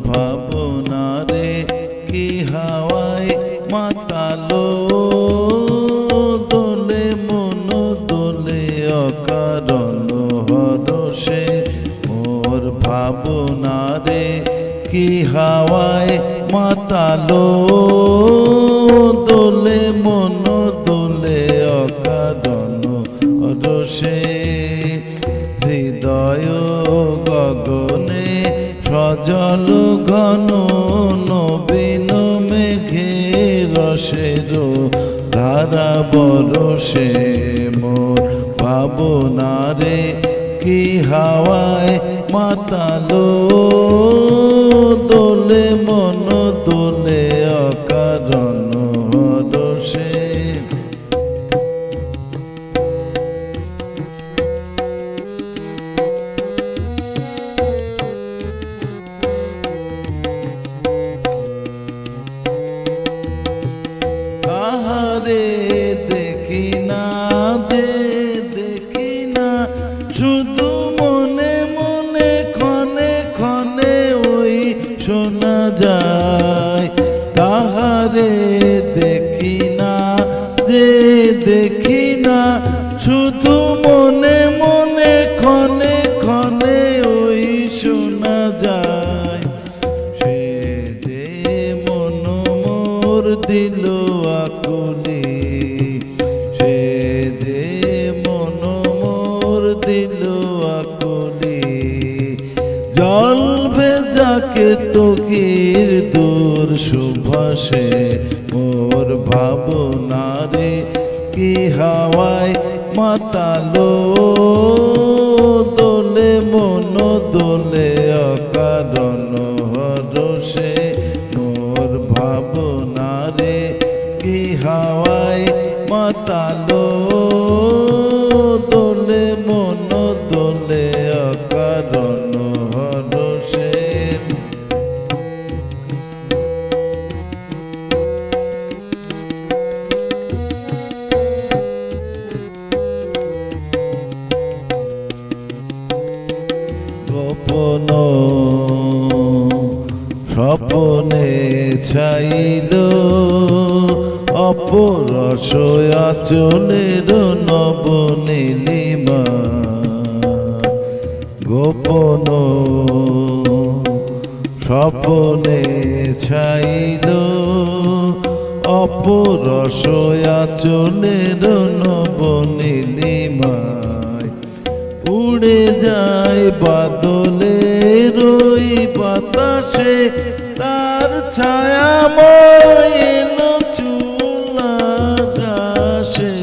ভাবনারে কি হাওয়ায় মাতালো দোলে মন দোলে অকারণ হরষে মোর ভাবনারে কি হাওয়ায় মাতালো দোলে মন দোলে অকারণ হরষে হৃদয় গগনে সজল ঘন নবীন মেঘে রসের ধারা বরষে মোর ভাবনারে কি হাওয়ায় মাতালো দোলে মন দোলে অকারণ হরষে তাহারে দেখি না যে দেখি না শুধু মনে মনে ক্ষণে ক্ষণে ওই শোনা যায় তাহারে দেখি না যে দেখি না শুধু মনে মনে ক্ষণে ক্ষণে ওই শোনা যায় সে যে মন মোর দিল আকুলি সে যে মন মোর দিল আকুলি জল ভেজাকে তকির দূর সুভাষে মোর ভাবনারে কি হাওয়ায় মাতালো দোলে মন দোলে অকারণ হরষে মোর ভাবনারে কি হাওয়ায় মাতালো দোলে মন দোলে অকারণ হরষে গোপন স্বপনে ছাইল অপরস আচলের নবনীলিমা গোপন স্বপনে ছাইল অপরস আচলের নবনীলিমায় উড়ে যায় বাদলের ওই বাতাসে তার ছায়াময় এলো চুল আকাশে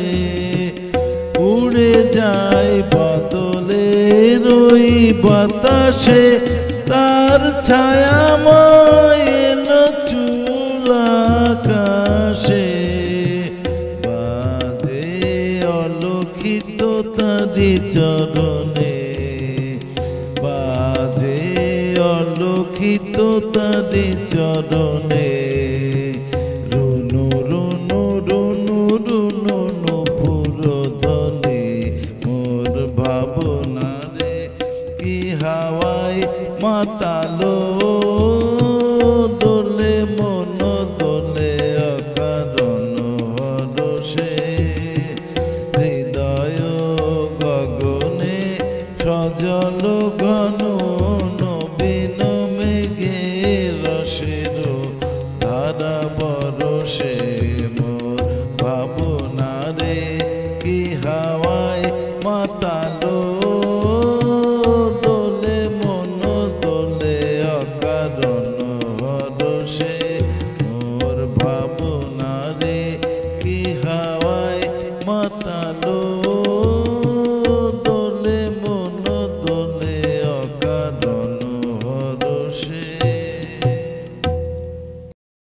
উড়ে যায় বাদলের ওই বাতাসে তার ছায়াময় এলো চুল আকাশে বাজে অলক্ষিত তারি চরণে বাজে অলক্ষিত তারি চরণে রুনু রুনু রুনু রুনু নুপুরধ্বনি মোর ভাবনারে কি হাওয়ায় মাতালো দোলে মন দোলে অকারণ হরষে হৃদয় গগনে সজল ঘন নবীন মেঘে রসের ধারা বরষে মোর ভাবনারে কি হাওয়া